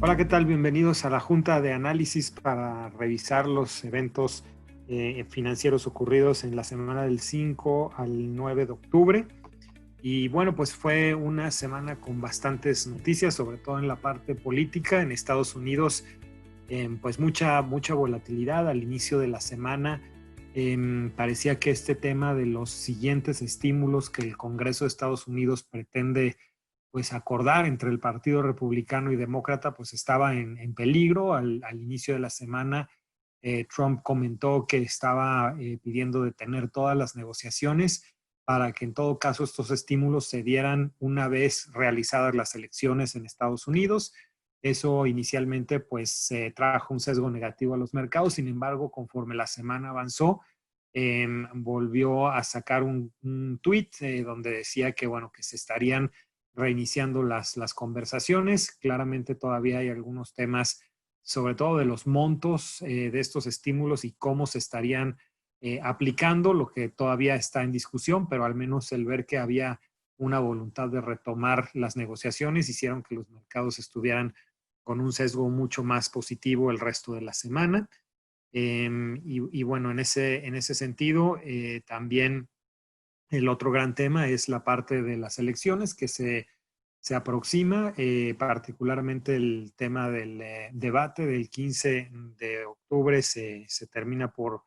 Hola, ¿qué tal? Bienvenidos a la Junta de Análisis para revisar los eventos financieros ocurridos en la semana del 5 al 9 de octubre. Y bueno, pues fue una semana con bastantes noticias, sobre todo en la parte política. En Estados Unidos, pues mucha volatilidad al inicio de la semana. Parecía que este tema de los siguientes estímulos que el Congreso de Estados Unidos pretende pues acordar entre el Partido Republicano y Demócrata, pues estaba en peligro. Al inicio de la semana, Trump comentó que estaba pidiendo detener todas las negociaciones para que en todo caso estos estímulos se dieran una vez realizadas las elecciones en Estados Unidos. Eso inicialmente pues trajo un sesgo negativo a los mercados. Sin embargo, conforme la semana avanzó, volvió a sacar un tweet donde decía que, bueno, que se estarían reiniciando las conversaciones. Claramente todavía hay algunos temas, sobre todo de los montos de estos estímulos y cómo se estarían aplicando, lo que todavía está en discusión, pero al menos el ver que había una voluntad de retomar las negociaciones hicieron que los mercados estuvieran con un sesgo mucho más positivo el resto de la semana. Y bueno, en ese sentido, también el otro gran tema es la parte de las elecciones que se aproxima, particularmente el tema del debate del 15 de octubre se termina por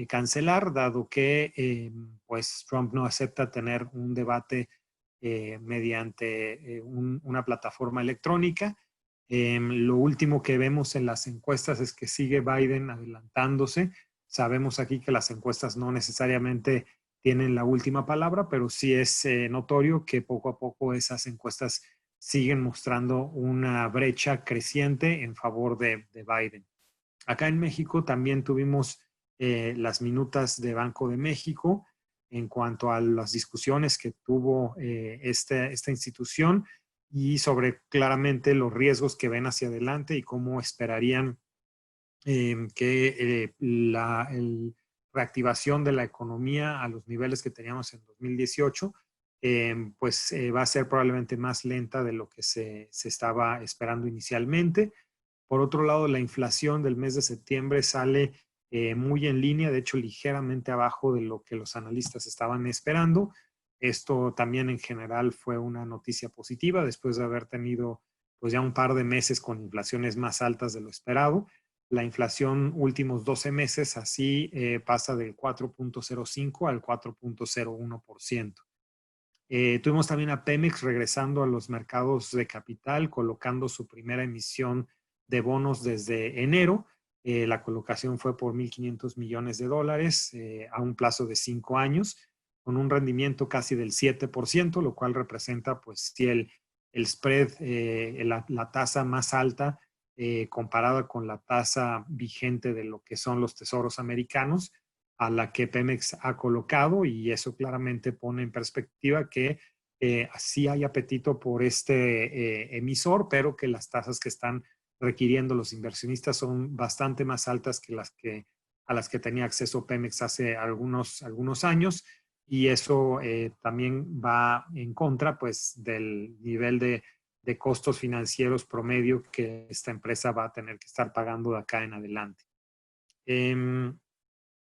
cancelar, dado que pues Trump no acepta tener un debate mediante una plataforma electrónica. Lo último que vemos en las encuestas es que sigue Biden adelantándose. Sabemos aquí que las encuestas no necesariamente tienen la última palabra, pero sí es notorio que poco a poco esas encuestas siguen mostrando una brecha creciente en favor de Biden. Acá en México también tuvimos las minutas de Banco de México en cuanto a las discusiones que tuvo esta institución y sobre claramente los riesgos que ven hacia adelante y cómo esperarían que reactivación de la economía a los niveles que teníamos en 2018, pues va a ser probablemente más lenta de lo que se estaba esperando inicialmente. Por otro lado, la inflación del mes de septiembre sale muy en línea, de hecho ligeramente abajo de lo que los analistas estaban esperando. Esto también en general fue una noticia positiva después de haber tenido pues ya un par de meses con inflaciones más altas de lo esperado. La inflación últimos 12 meses así pasa del 4.05 al 4.01%. Tuvimos también a Pemex regresando a los mercados de capital, colocando su primera emisión de bonos desde enero. La colocación fue por 1.500 millones de dólares a un plazo de 5 años, con un rendimiento casi del 7%, lo cual representa pues sí el spread, la tasa más alta comparada con la tasa vigente de lo que son los tesoros americanos a la que Pemex ha colocado, y eso claramente pone en perspectiva que sí hay apetito por este emisor, pero que las tasas que están requiriendo los inversionistas son bastante más altas que a las que tenía acceso Pemex hace algunos años, y eso también va en contra pues del nivel de costos financieros promedio que esta empresa va a tener que estar pagando de acá en adelante.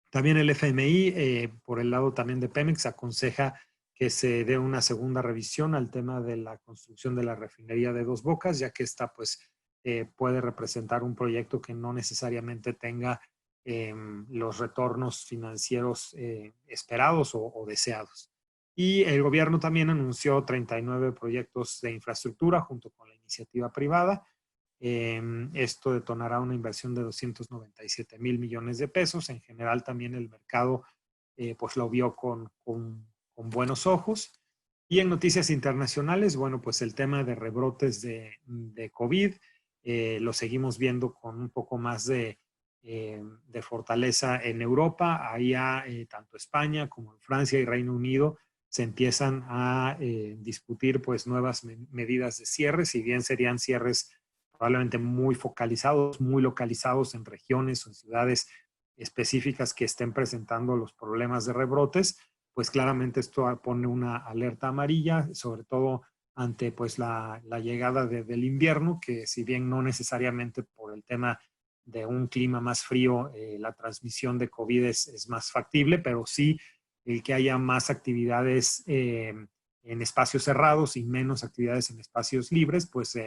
También el FMI, por el lado también de Pemex, aconseja que se dé una segunda revisión al tema de la construcción de la refinería de Dos Bocas, ya que esta pues puede representar un proyecto que no necesariamente tenga los retornos financieros esperados o deseados. Y el gobierno también anunció 39 proyectos de infraestructura junto con la iniciativa privada. Esto detonará una inversión de 297 mil millones de pesos. En general también el mercado pues lo vio con buenos ojos. Y en noticias internacionales, bueno, pues el tema de rebrotes de COVID lo seguimos viendo con un poco más de fortaleza en Europa. Allá tanto España como en Francia y Reino Unido se empiezan a discutir pues nuevas medidas de cierre, si bien serían cierres probablemente muy focalizados, muy localizados en regiones o en ciudades específicas que estén presentando los problemas de rebrotes, pues claramente esto pone una alerta amarilla, sobre todo ante pues la llegada del invierno, que si bien no necesariamente por el tema de un clima más frío, la transmisión de COVID es más factible, pero sí el que haya más actividades en espacios cerrados y menos actividades en espacios libres, pues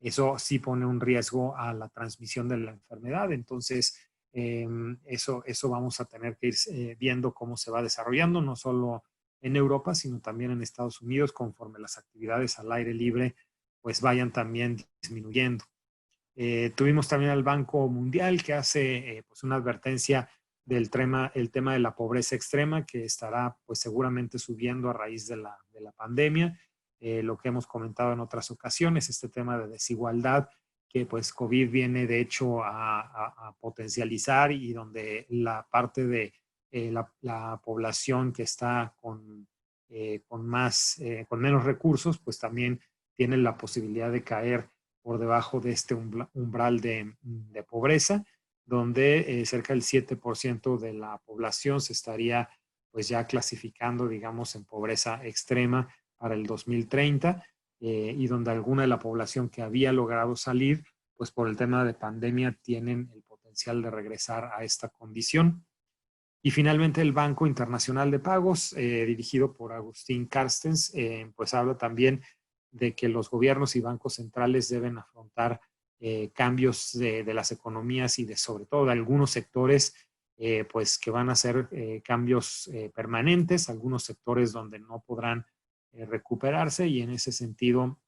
eso sí pone un riesgo a la transmisión de la enfermedad. Entonces, eso vamos a tener que ir viendo cómo se va desarrollando, no solo en Europa, sino también en Estados Unidos, conforme las actividades al aire libre pues vayan también disminuyendo. Tuvimos también al Banco Mundial que hace pues una advertencia del el tema de la pobreza extrema que estará pues seguramente subiendo a raíz de la pandemia. Lo que hemos comentado en otras ocasiones, este tema de desigualdad que pues COVID viene de hecho a potencializar y donde la parte de la población que está con menos recursos pues también tiene la posibilidad de caer por debajo de este umbral de pobreza, donde cerca del 7% de la población se estaría pues ya clasificando, digamos, en pobreza extrema para el 2030, y donde alguna de la población que había logrado salir, pues por el tema de pandemia, tienen el potencial de regresar a esta condición. Y finalmente el Banco Internacional de Pagos, dirigido por Agustín Carstens, pues habla también de que los gobiernos y bancos centrales deben afrontar cambios de las economías y de sobre todo de algunos sectores, pues que van a ser cambios permanentes, algunos sectores donde no podrán recuperarse y en ese sentido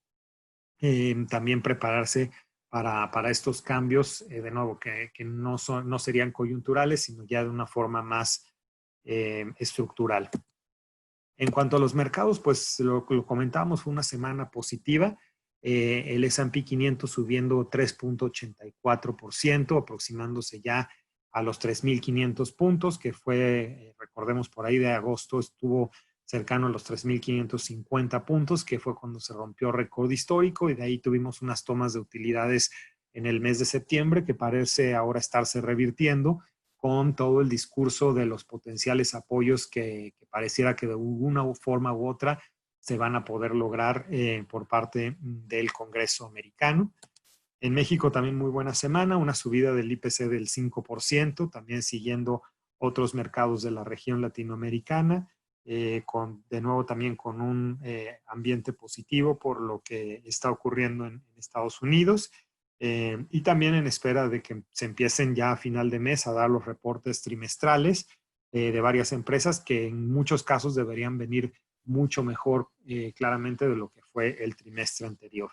también prepararse para estos cambios, de nuevo, que no serían coyunturales, sino ya de una forma más estructural. En cuanto a los mercados, pues lo comentábamos, fue una semana positiva. El S&P 500 subiendo 3.84%, aproximándose ya a los 3.500 puntos, que fue, recordemos, por ahí de agosto estuvo cercano a los 3.550 puntos, que fue cuando se rompió récord histórico, y de ahí tuvimos unas tomas de utilidades en el mes de septiembre que parece ahora estarse revirtiendo con todo el discurso de los potenciales apoyos que pareciera que de una forma u otra se van a poder lograr por parte del Congreso americano. En México también muy buena semana, una subida del IPC del 5%, también siguiendo otros mercados de la región latinoamericana, de nuevo también con un ambiente positivo por lo que está ocurriendo en Estados Unidos, y también en espera de que se empiecen ya a final de mes a dar los reportes trimestrales de varias empresas que en muchos casos deberían venir mucho mejor claramente de lo que fue el trimestre anterior.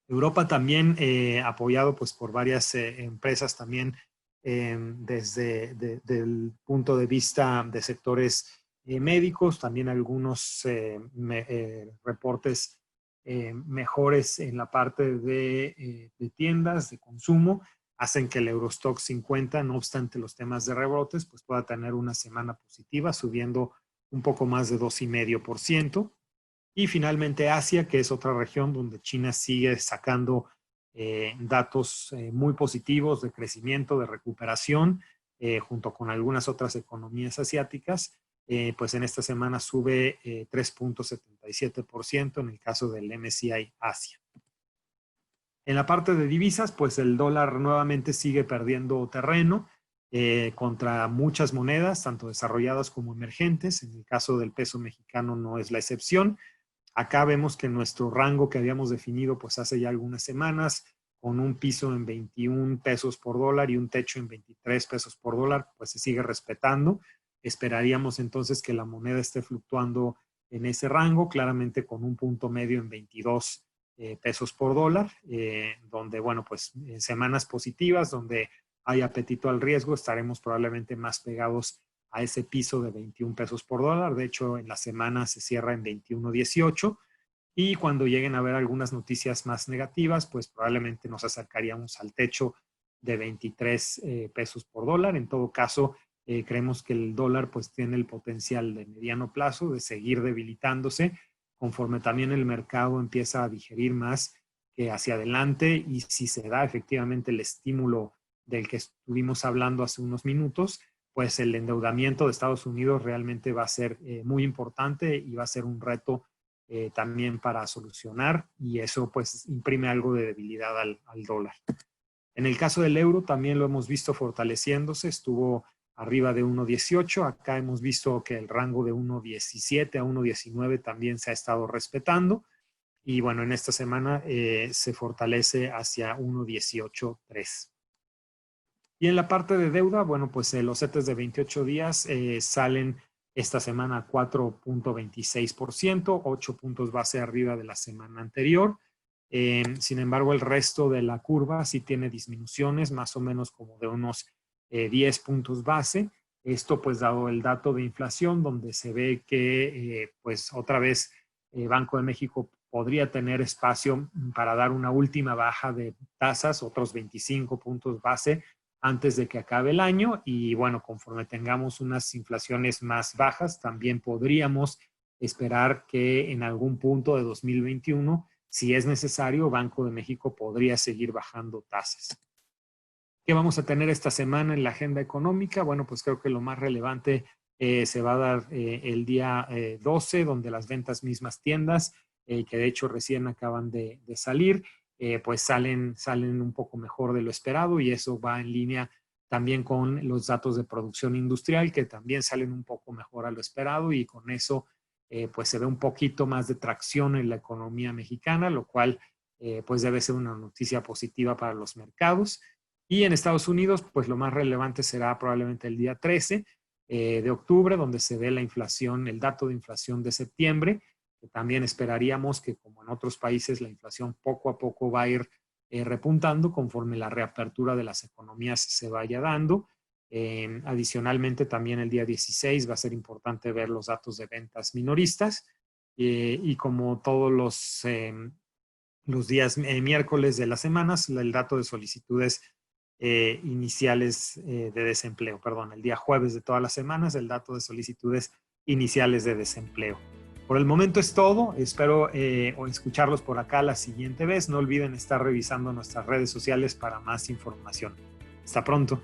Europa también apoyado pues por varias empresas también desde el punto de vista de sectores médicos, también algunos reportes mejores en la parte de tiendas, de consumo, hacen que el Eurostock 50, no obstante los temas de rebrotes, pues pueda tener una semana positiva, subiendo un poco más de 2,5%. Y finalmente Asia, que es otra región donde China sigue sacando datos muy positivos de crecimiento, de recuperación, junto con algunas otras economías asiáticas, pues en esta semana sube 3.77% en el caso del MSCI Asia. En la parte de divisas, pues el dólar nuevamente sigue perdiendo terreno contra muchas monedas, tanto desarrolladas como emergentes. En el caso del peso mexicano no es la excepción. Acá vemos que nuestro rango que habíamos definido pues hace ya algunas semanas, con un piso en 21 pesos por dólar y un techo en 23 pesos por dólar, pues se sigue respetando. Esperaríamos entonces que la moneda esté fluctuando en ese rango, claramente con un punto medio en 22 pesos por dólar, donde, bueno, pues en semanas positivas, donde hay apetito al riesgo, estaremos probablemente más pegados a ese piso de 21 pesos por dólar. De hecho, en la semana se cierra en 21.18 y cuando lleguen a haber algunas noticias más negativas, pues probablemente nos acercaríamos al techo de 23 pesos por dólar. En todo caso, creemos que el dólar pues tiene el potencial de mediano plazo de seguir debilitándose conforme también el mercado empieza a digerir más que hacia adelante, y si se da efectivamente el estímulo del que estuvimos hablando hace unos minutos, pues el endeudamiento de Estados Unidos realmente va a ser muy importante y va a ser un reto también para solucionar, y eso pues imprime algo de debilidad al dólar. En el caso del euro también lo hemos visto fortaleciéndose, estuvo arriba de 1.18, acá hemos visto que el rango de 1.17 a 1.19 también se ha estado respetando, y bueno, en esta semana se fortalece hacia 1.18.3. Y en la parte de deuda, bueno, pues los CETES de 28 días salen esta semana a 4.26%, 8 puntos base arriba de la semana anterior. Sin embargo, el resto de la curva sí tiene disminuciones, más o menos como de unos 10 puntos base. Esto pues dado el dato de inflación, donde se ve que pues otra vez Banco de México podría tener espacio para dar una última baja de tasas, otros 25 puntos base, antes de que acabe el año, y bueno, conforme tengamos unas inflaciones más bajas, también podríamos esperar que en algún punto de 2021, si es necesario, Banco de México podría seguir bajando tasas. ¿Qué vamos a tener esta semana en la agenda económica? Bueno, pues creo que lo más relevante se va a dar el día 12, donde las ventas mismas tiendas, que de hecho recién acaban de salir, pues salen un poco mejor de lo esperado, y eso va en línea también con los datos de producción industrial, que también salen un poco mejor a lo esperado, y con eso pues se ve un poquito más de tracción en la economía mexicana, lo cual pues debe ser una noticia positiva para los mercados. Y en Estados Unidos, pues lo más relevante será probablemente el día 13 de octubre, donde se ve la inflación, el dato de inflación de septiembre, que también esperaríamos que, como en otros países, la inflación poco a poco va a ir repuntando conforme la reapertura de las economías se vaya dando. Adicionalmente, también el día 16 va a ser importante ver los datos de ventas minoristas, y como todos los días miércoles de las semanas, el dato de solicitudes iniciales de desempleo, perdón, el día jueves de todas las semanas, el dato de solicitudes iniciales de desempleo. Por el momento es todo, espero escucharlos por acá la siguiente vez. No olviden estar revisando nuestras redes sociales para más información. Hasta pronto.